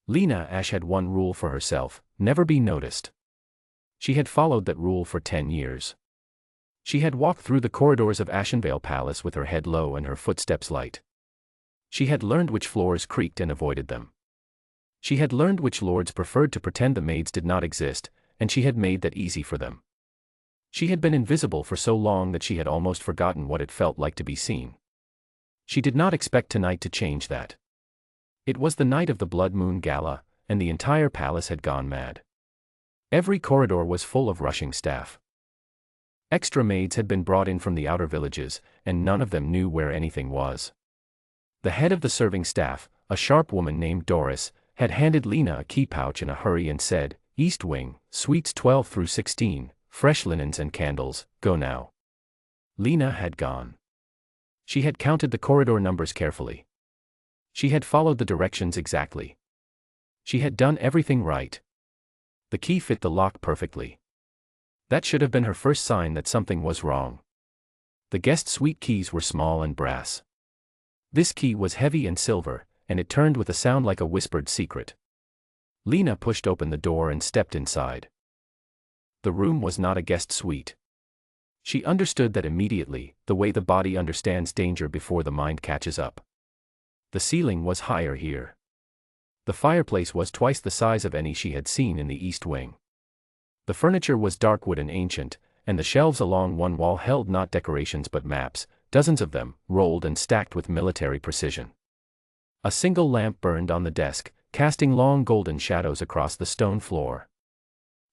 Lena Ash had one rule for herself: never be noticed. She had followed that rule for 10 years. She had walked through the corridors of Ashenvale Palace with her head low and her footsteps light. She had learned which floors creaked and avoided them. She had learned which lords preferred to pretend the maids did not exist, and she had made that easy for them. She had been invisible for so long that she had almost forgotten what it felt like to be seen. She did not expect tonight to change that. It was the night of the Blood Moon Gala, and the entire palace had gone mad. Every corridor was full of rushing staff. Extra maids had been brought in from the outer villages, and none of them knew where anything was. The head of the serving staff, a sharp woman named Doris, had handed Lena a key pouch in a hurry and said, "East Wing, suites 12 through 16, fresh linens and candles, go now." Lena had gone. She had counted the corridor numbers carefully. She had followed the directions exactly. She had done everything right. The key fit the lock perfectly. That should have been her first sign that something was wrong. The guest suite keys were small and brass. This key was heavy and silver, and it turned with a sound like a whispered secret. Lena pushed open the door and stepped inside. The room was not a guest suite. She understood that immediately, the way the body understands danger before the mind catches up. The ceiling was higher here. The fireplace was twice the size of any she had seen in the East Wing. The furniture was dark wood and ancient, and the shelves along one wall held not decorations but maps, dozens of them, rolled and stacked with military precision. A single lamp burned on the desk, casting long golden shadows across the stone floor.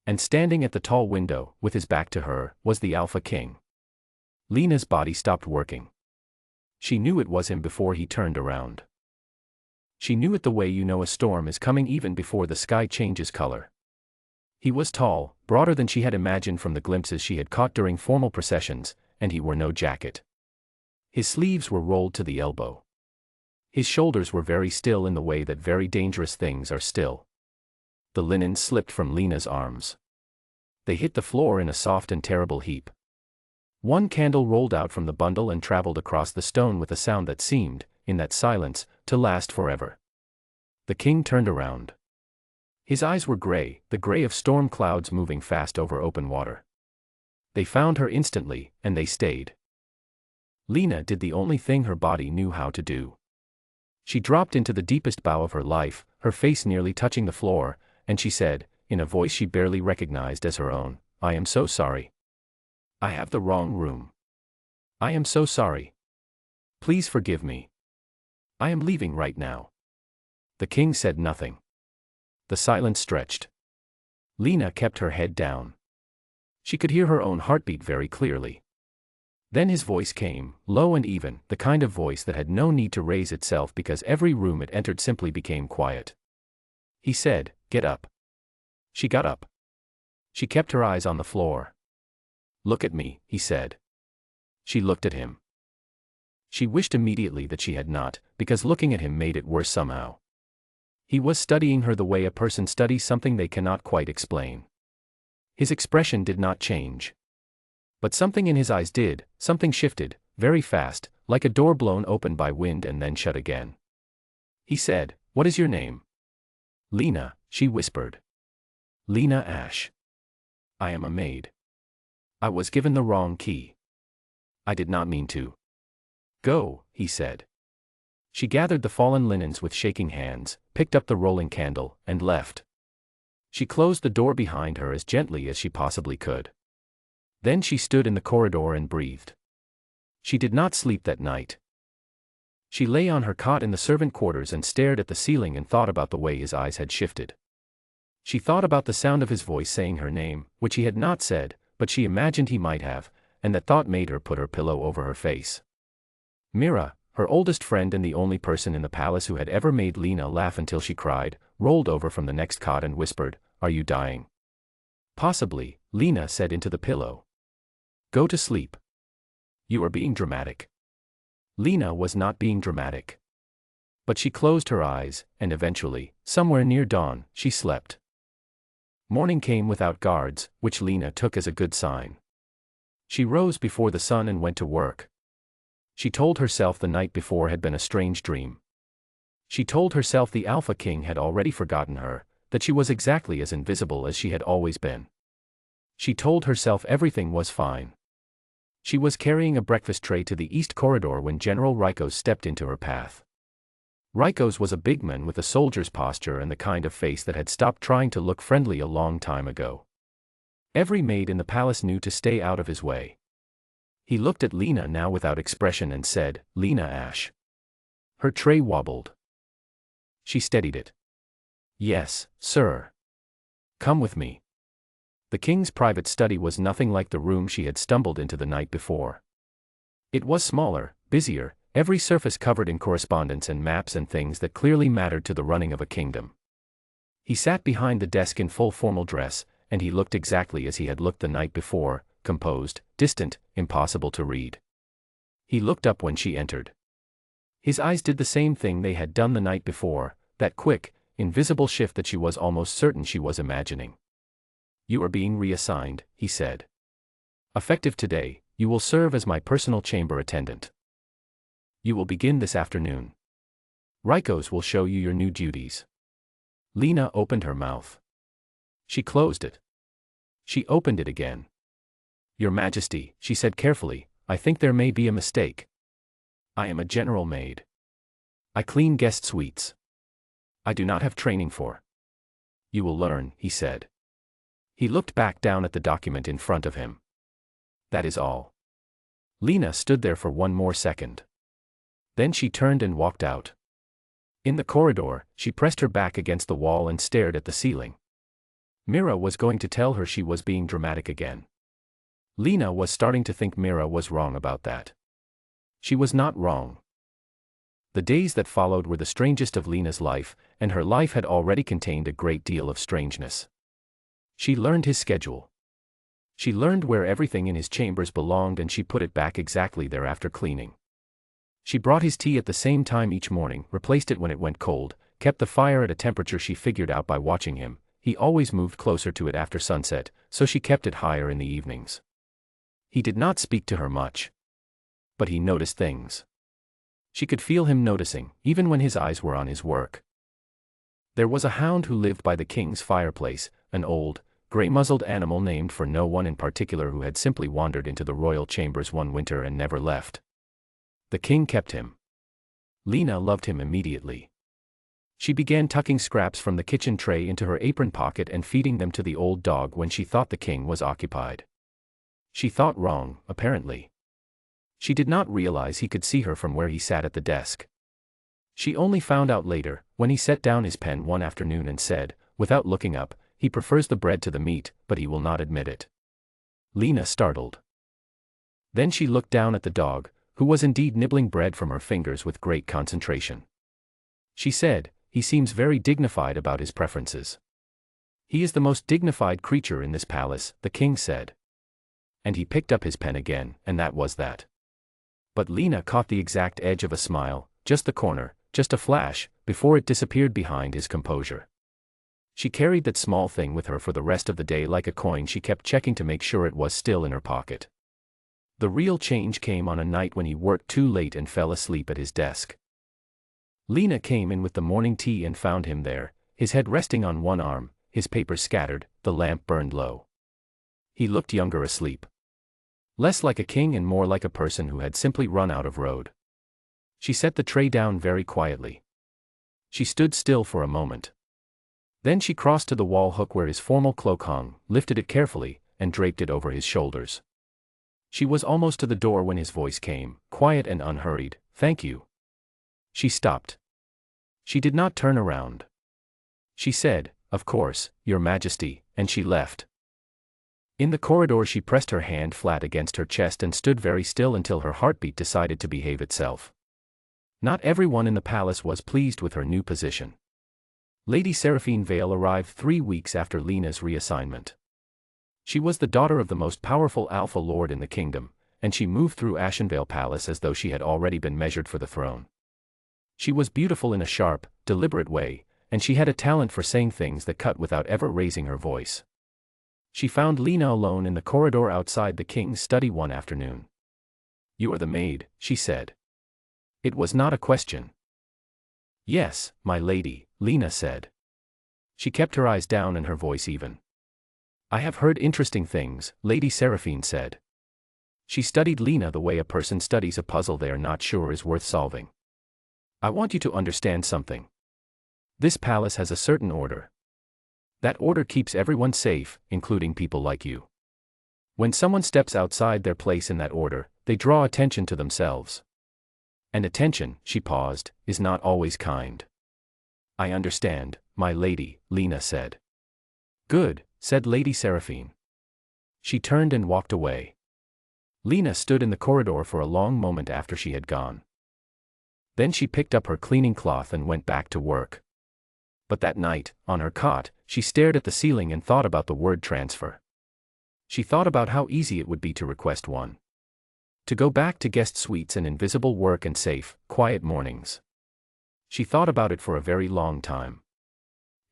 And standing at the tall window, with his back to her, was the Alpha King. Lena's body stopped working. She knew it was him before he turned around. She knew it the way you know a storm is coming even before the sky changes color. He was tall, broader than she had imagined from the glimpses she had caught during formal processions, and he wore no jacket. His sleeves were rolled to the elbow. His shoulders were very still in the way that very dangerous things are still. The linen slipped from Lena's arms. They hit the floor in a soft and terrible heap. One candle rolled out from the bundle and traveled across the stone with a sound that seemed, in that silence, to last forever. The king turned around. His eyes were gray, the gray of storm clouds moving fast over open water. They found her instantly, and they stayed. Lena did the only thing her body knew how to do. She dropped into the deepest bow of her life, her face nearly touching the floor, and she said, in a voice she barely recognized as her own, "I am so sorry. I have the wrong room. I am so sorry. Please forgive me. I am leaving right now." The king said nothing. The silence stretched. Lena kept her head down. She could hear her own heartbeat very clearly. Then his voice came, low and even, the kind of voice that had no need to raise itself because every room it entered simply became quiet. He said, "Get up." She got up. She kept her eyes on the floor. "Look at me," he said. She looked at him. She wished immediately that she had not, because looking at him made it worse somehow. He was studying her the way a person studies something they cannot quite explain. His expression did not change. But something in his eyes did, something shifted, very fast, like a door blown open by wind and then shut again. He said, "What is your name?" "Lena," she whispered. "Lena Ash. I am a maid. I was given the wrong key. I did not mean to." "Go," he said. She gathered the fallen linens with shaking hands, picked up the rolling candle, and left. She closed the door behind her as gently as she possibly could. Then she stood in the corridor and breathed. She did not sleep that night. She lay on her cot in the servant quarters and stared at the ceiling and thought about the way his eyes had shifted. She thought about the sound of his voice saying her name, which he had not said, but she imagined he might have, and that thought made her put her pillow over her face. Mira, her oldest friend and the only person in the palace who had ever made Lena laugh until she cried, rolled over from the next cot and whispered, "Are you dying?" "Possibly," Lena said into the pillow. "Go to sleep. You are being dramatic." Lena was not being dramatic. But she closed her eyes, and eventually, somewhere near dawn, she slept. Morning came without guards, which Lena took as a good sign. She rose before the sun and went to work. She told herself the night before had been a strange dream. She told herself the Alpha King had already forgotten her, that she was exactly as invisible as she had always been. She told herself everything was fine. She was carrying a breakfast tray to the east corridor when General Rykos stepped into her path. Rykos was a big man with a soldier's posture and the kind of face that had stopped trying to look friendly a long time ago. Every maid in the palace knew to stay out of his way. He looked at Lena now without expression and said, "Lena Ash." Her tray wobbled. She steadied it. "Yes, sir. Come with me." The king's private study was nothing like the room she had stumbled into the night before. It was smaller, busier, every surface covered in correspondence and maps and things that clearly mattered to the running of a kingdom. He sat behind the desk in full formal dress, and he looked exactly as he had looked the night before, composed, distant, impossible to read. He looked up when she entered. His eyes did the same thing they had done the night before, that quick, invisible shift that she was almost certain she was imagining. "You are being reassigned," he said. "Effective today, you will serve as my personal chamber attendant. You will begin this afternoon. Rykos will show you your new duties." Lena opened her mouth. She closed it. She opened it again. "Your Majesty," she said carefully, "I think there may be a mistake. I am a general maid. I clean guest suites. I do not have training for." "You will learn," he said. He looked back down at the document in front of him. "That is all." Lena stood there for one more second. Then she turned and walked out. In the corridor, she pressed her back against the wall and stared at the ceiling. Mira was going to tell her she was being dramatic again. Lena was starting to think Mira was wrong about that. She was not wrong. The days that followed were the strangest of Lena's life, and her life had already contained a great deal of strangeness. She learned his schedule. She learned where everything in his chambers belonged and she put it back exactly there after cleaning. She brought his tea at the same time each morning, replaced it when it went cold, kept the fire at a temperature she figured out by watching him. He always moved closer to it after sunset, so she kept it higher in the evenings. He did not speak to her much. But he noticed things. She could feel him noticing, even when his eyes were on his work. There was a hound who lived by the king's fireplace, an old, gray-muzzled animal named for no one in particular who had simply wandered into the royal chambers one winter and never left. The king kept him. Lena loved him immediately. She began tucking scraps from the kitchen tray into her apron pocket and feeding them to the old dog when she thought the king was occupied. She thought wrong, apparently. She did not realize he could see her from where he sat at the desk. She only found out later, when he set down his pen one afternoon and said, without looking up, "He prefers the bread to the meat, but he will not admit it." Lena startled. Then she looked down at the dog, who was indeed nibbling bread from her fingers with great concentration. She said, "He seems very dignified about his preferences." "He is the most dignified creature in this palace," the king said. And he picked up his pen again, and that was that. But Lena caught the exact edge of a smile, just the corner, just a flash, before it disappeared behind his composure. She carried that small thing with her for the rest of the day like a coin she kept checking to make sure it was still in her pocket. The real change came on a night when he worked too late and fell asleep at his desk. Lena came in with the morning tea and found him there, his head resting on one arm, his papers scattered, the lamp burned low. He looked younger asleep. Less like a king and more like a person who had simply run out of road. She set the tray down very quietly. She stood still for a moment. Then she crossed to the wall hook where his formal cloak hung, lifted it carefully, and draped it over his shoulders. She was almost to the door when his voice came, quiet and unhurried, "Thank you." She stopped. She did not turn around. She said, "Of course, Your Majesty," and she left. In the corridor she pressed her hand flat against her chest and stood very still until her heartbeat decided to behave itself. Not everyone in the palace was pleased with her new position. Lady Seraphine Vale arrived 3 weeks after Lena's reassignment. She was the daughter of the most powerful Alpha Lord in the kingdom, and she moved through Ashenvale Palace as though she had already been measured for the throne. She was beautiful in a sharp, deliberate way, and she had a talent for saying things that cut without ever raising her voice. She found Lena alone in the corridor outside the king's study one afternoon. "You are the maid," she said. It was not a question. Yes, my lady, Lena said. She kept her eyes down and her voice even. I have heard interesting things, Lady Seraphine said. She studied Lena the way a person studies a puzzle they are not sure is worth solving. I want you to understand something. This palace has a certain order. That order keeps everyone safe, including people like you. When someone steps outside their place in that order, they draw attention to themselves. And attention, she paused, is not always kind. I understand, my lady, Lena said. Good, said Lady Seraphine. She turned and walked away. Lena stood in the corridor for a long moment after she had gone. Then she picked up her cleaning cloth and went back to work. But that night, on her cot, she stared at the ceiling and thought about the word transfer. She thought about how easy it would be to request one. To go back to guest suites and invisible work and safe, quiet mornings. She thought about it for a very long time.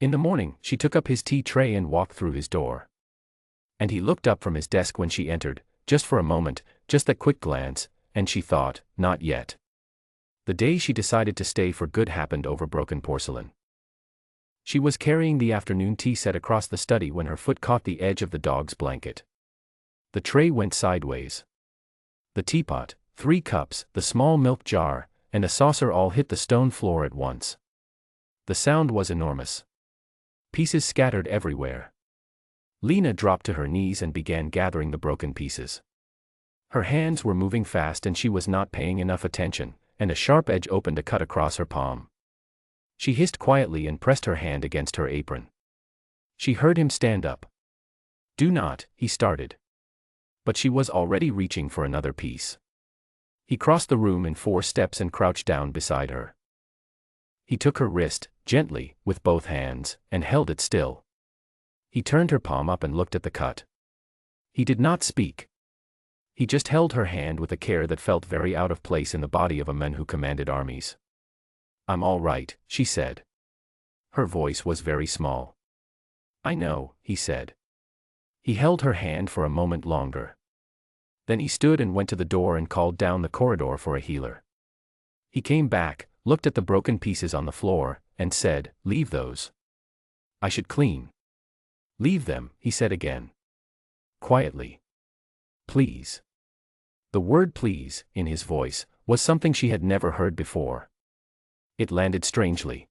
In the morning, she took up his tea tray and walked through his door. And he looked up from his desk when she entered, just for a moment, just that quick glance, and she thought, not yet. The day she decided to stay for good happened over broken porcelain. She was carrying the afternoon tea set across the study when her foot caught the edge of the dog's blanket. The tray went sideways. The teapot, 3 cups, the small milk jar, and a saucer all hit the stone floor at once. The sound was enormous. Pieces scattered everywhere. Lena dropped to her knees and began gathering the broken pieces. Her hands were moving fast and she was not paying enough attention, and a sharp edge opened a cut across her palm. She hissed quietly and pressed her hand against her apron. She heard him stand up. Do not, he started. But she was already reaching for another piece. He crossed the room in 4 steps and crouched down beside her. He took her wrist, gently, with both hands, and held it still. He turned her palm up and looked at the cut. He did not speak. He just held her hand with a care that felt very out of place in the body of a man who commanded armies. I'm all right, she said. Her voice was very small. I know, he said. He held her hand for a moment longer. Then he stood and went to the door and called down the corridor for a healer. He came back, looked at the broken pieces on the floor, and said, Leave those. I should clean. Leave them, he said again. Quietly. Please. The word please, in his voice, was something she had never heard before. It landed strangely.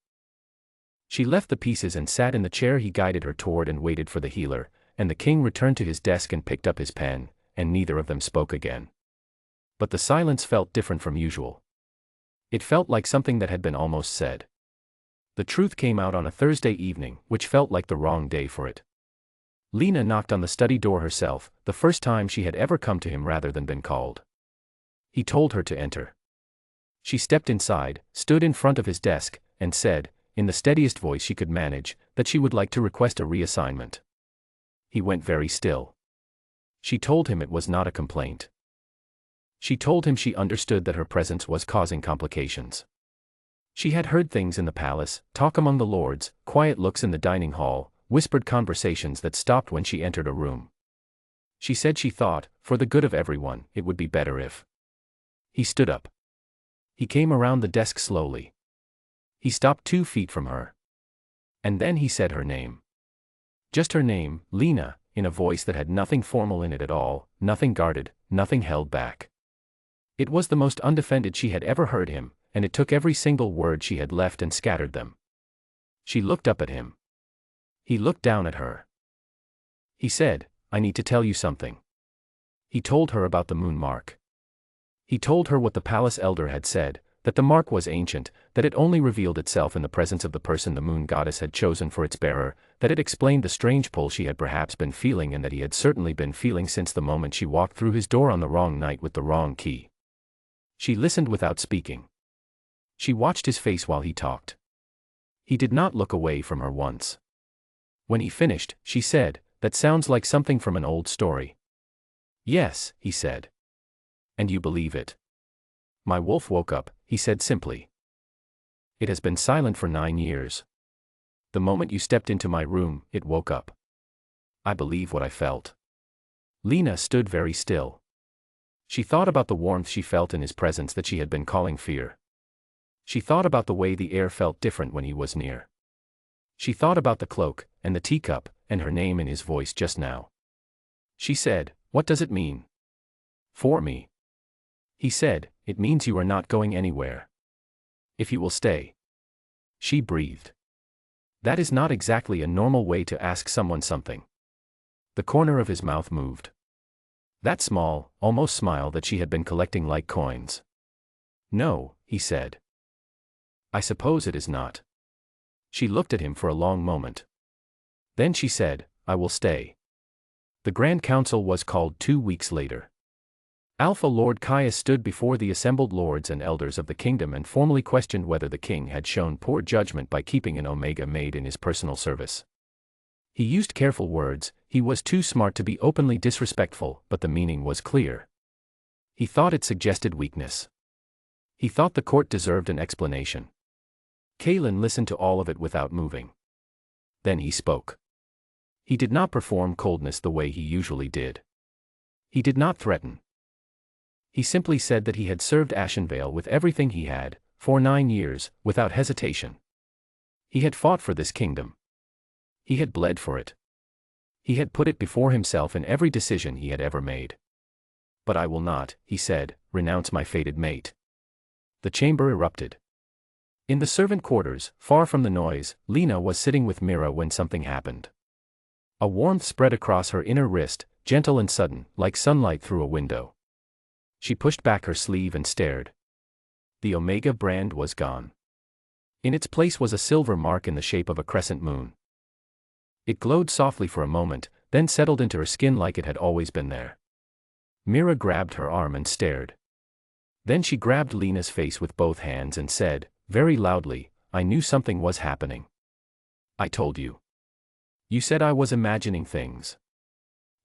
She left the pieces and sat in the chair he guided her toward and waited for the healer, and the king returned to his desk and picked up his pen, and neither of them spoke again. But the silence felt different from usual. It felt like something that had been almost said. The truth came out on a Thursday evening, which felt like the wrong day for it. Lena knocked on the study door herself, the first time she had ever come to him rather than been called. He told her to enter. She stepped inside, stood in front of his desk, and said, in the steadiest voice she could manage, that she would like to request a reassignment. He went very still. She told him it was not a complaint. She told him she understood that her presence was causing complications. She had heard things in the palace, talk among the lords, quiet looks in the dining hall, whispered conversations that stopped when she entered a room. She said she thought, for the good of everyone, it would be better if. He stood up. He came around the desk slowly. He stopped 2 feet from her. And then he said her name. Just her name, Lena, in a voice that had nothing formal in it at all, nothing guarded, nothing held back. It was the most undefended she had ever heard him, and it took every single word she had left and scattered them. She looked up at him. He looked down at her. He said, I need to tell you something. He told her about the moon mark. He told her what the palace elder had said, that the mark was ancient, that it only revealed itself in the presence of the person the moon goddess had chosen for its bearer, that it explained the strange pull she had perhaps been feeling and that he had certainly been feeling since the moment she walked through his door on the wrong night with the wrong key. She listened without speaking. She watched his face while he talked. He did not look away from her once. When he finished, she said, That sounds like something from an old story. Yes, he said. And you believe it? My wolf woke up, he said simply. It has been silent for 9 years. The moment you stepped into my room, it woke up. I believe what I felt. Lena stood very still. She thought about the warmth she felt in his presence that she had been calling fear. She thought about the way the air felt different when he was near. She thought about the cloak, and the teacup, and her name in his voice just now. She said, "What does it mean?" "For me." He said, "It means you are not going anywhere. If you will stay." She breathed. That is not exactly a normal way to ask someone something. The corner of his mouth moved. That small, almost smile that she had been collecting like coins. "No," he said. "I suppose it is not." She looked at him for a long moment. Then she said, "I will stay." The Grand Council was called 2 weeks later. Alpha Lord Caius stood before the assembled lords and elders of the kingdom and formally questioned whether the king had shown poor judgment by keeping an Omega maid in his personal service. He used careful words. He was too smart to be openly disrespectful, but the meaning was clear. He thought it suggested weakness. He thought the court deserved an explanation. Kaelin listened to all of it without moving. Then he spoke. He did not perform coldness the way he usually did. He did not threaten. He simply said that he had served Ashenvale with everything he had, for 9 years, without hesitation. He had fought for this kingdom. He had bled for it. He had put it before himself in every decision he had ever made. "But I will not," he said, "renounce my fated mate." The chamber erupted. In the servant quarters, far from the noise, Lena was sitting with Mira when something happened. A warmth spread across her inner wrist, gentle and sudden, like sunlight through a window. She pushed back her sleeve and stared. The Omega brand was gone. In its place was a silver mark in the shape of a crescent moon. It glowed softly for a moment, then settled into her skin like it had always been there. Mira grabbed her arm and stared. Then she grabbed Lena's face with both hands and said, very loudly, "I knew something was happening. I told you. You said I was imagining things.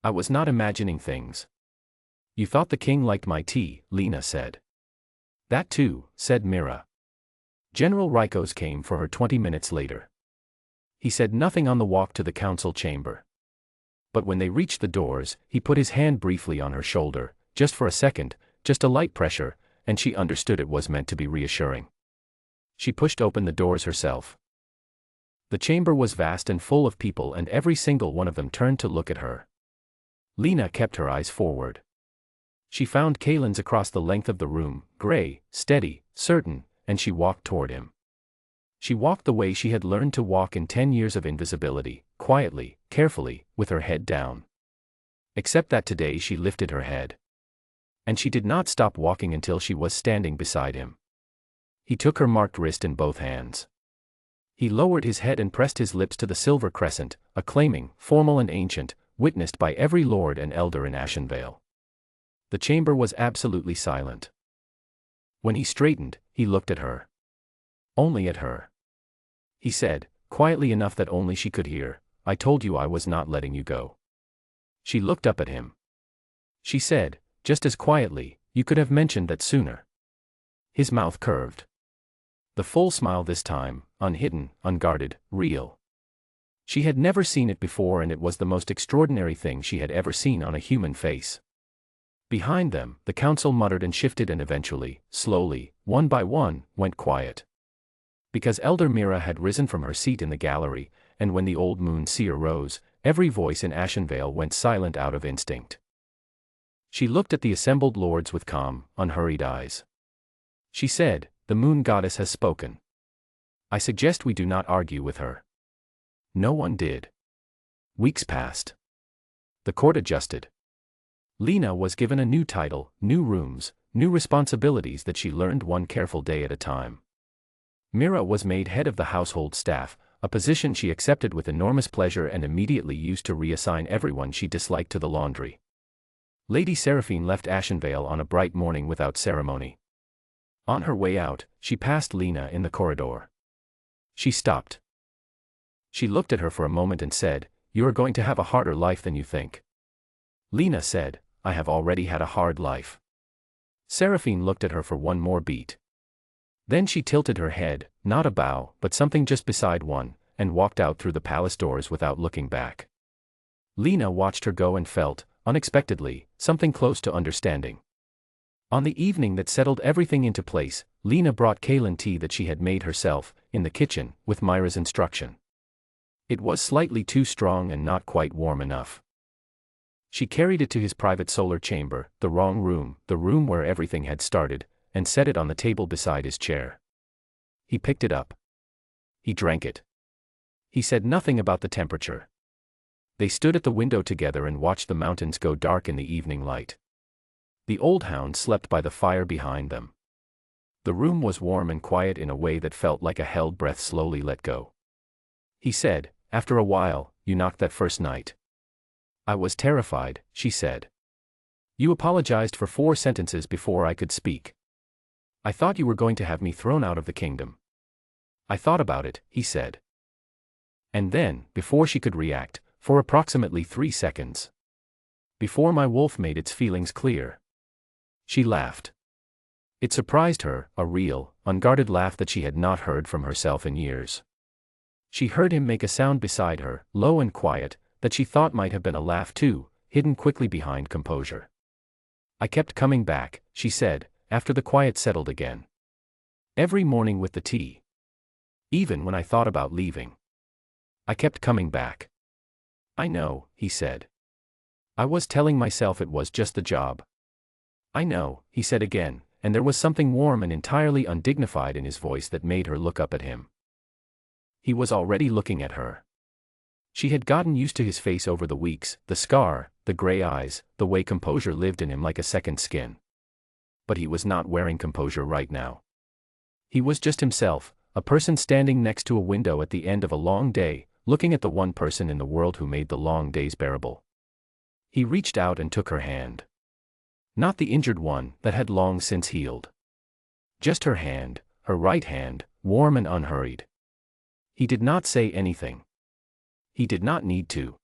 I was not imagining things." "You thought the king liked my tea," Lena said. "That too," said Mira. General Rykos came for her 20 minutes later. He said nothing on the walk to the council chamber. But when they reached the doors, he put his hand briefly on her shoulder, just for a second, just a light pressure, and she understood it was meant to be reassuring. She pushed open the doors herself. The chamber was vast and full of people, and every single one of them turned to look at her. Lena kept her eyes forward. She found Kaelin's across the length of the room, gray, steady, certain, and she walked toward him. She walked the way she had learned to walk in 10 years of invisibility, quietly, carefully, with her head down. Except that today she lifted her head. And she did not stop walking until she was standing beside him. He took her marked wrist in both hands. He lowered his head and pressed his lips to the silver crescent, acclaiming, formal and ancient, witnessed by every lord and elder in Ashenvale. The chamber was absolutely silent. When he straightened, he looked at her. Only at her. He said, quietly enough that only she could hear, "I told you I was not letting you go." She looked up at him. She said, just as quietly, "You could have mentioned that sooner." His mouth curved. The full smile this time, unhidden, unguarded, real. She had never seen it before, and it was the most extraordinary thing she had ever seen on a human face. Behind them, the council muttered and shifted and eventually, slowly, one by one, went quiet. Because Elder Mira had risen from her seat in the gallery, and when the old moon seer rose, every voice in Ashenvale went silent out of instinct. She looked at the assembled lords with calm, unhurried eyes. She said, "The moon goddess has spoken. I suggest we do not argue with her." No one did. Weeks passed. The court adjusted. Lena was given a new title, new rooms, new responsibilities that she learned one careful day at a time. Mira was made head of the household staff, a position she accepted with enormous pleasure and immediately used to reassign everyone she disliked to the laundry. Lady Seraphine left Ashenvale on a bright morning without ceremony. On her way out, she passed Lena in the corridor. She stopped. She looked at her for a moment and said, "You are going to have a harder life than you think." Lena said, "I have already had a hard life." Seraphine looked at her for one more beat. Then she tilted her head, not a bow, but something just beside one, and walked out through the palace doors without looking back. Lena watched her go and felt, unexpectedly, something close to understanding. On the evening that settled everything into place, Lena brought Kaylin tea that she had made herself, in the kitchen, with Myra's instruction. It was slightly too strong and not quite warm enough. She carried it to his private solar chamber, the wrong room, the room where everything had started, and set it on the table beside his chair. He picked it up. He drank it. He said nothing about the temperature. They stood at the window together and watched the mountains go dark in the evening light. The old hound slept by the fire behind them. The room was warm and quiet in a way that felt like a held breath slowly let go. He said, after a while, "You knocked that first night." "I was terrified," she said. "You apologized for 4 sentences before I could speak. I thought you were going to have me thrown out of the kingdom." "I thought about it," he said. And then, before she could react, for approximately 3 seconds. Before my wolf made its feelings clear. She laughed. It surprised her, a real, unguarded laugh that she had not heard from herself in years. She heard him make a sound beside her, low and quiet, that she thought might have been a laugh too, hidden quickly behind composure. "I kept coming back," she said, after the quiet settled again. "Every morning with the tea. Even when I thought about leaving. I kept coming back." "I know," he said. "I was telling myself it was just the job." "I know," he said again, and there was something warm and entirely undignified in his voice that made her look up at him. He was already looking at her. She had gotten used to his face over the weeks, the scar, the gray eyes, the way composure lived in him like a second skin. But he was not wearing composure right now. He was just himself, a person standing next to a window at the end of a long day, looking at the one person in the world who made the long days bearable. He reached out and took her hand. Not the injured one that had long since healed. Just her hand, her right hand, warm and unhurried. He did not say anything. He did not need to.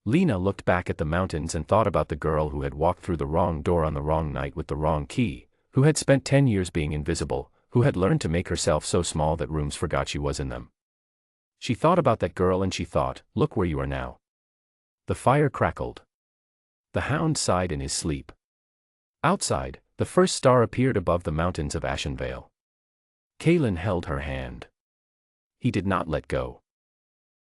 Lena looked back at the mountains and thought about the girl who had walked through the wrong door on the wrong night with the wrong key, who had spent 10 years being invisible, who had learned to make herself so small that rooms forgot she was in them. She thought about that girl and she thought, look where you are now. The fire crackled. The hound sighed in his sleep. Outside, the first star appeared above the mountains of Ashenvale. Kaylin held her hand. He did not let go.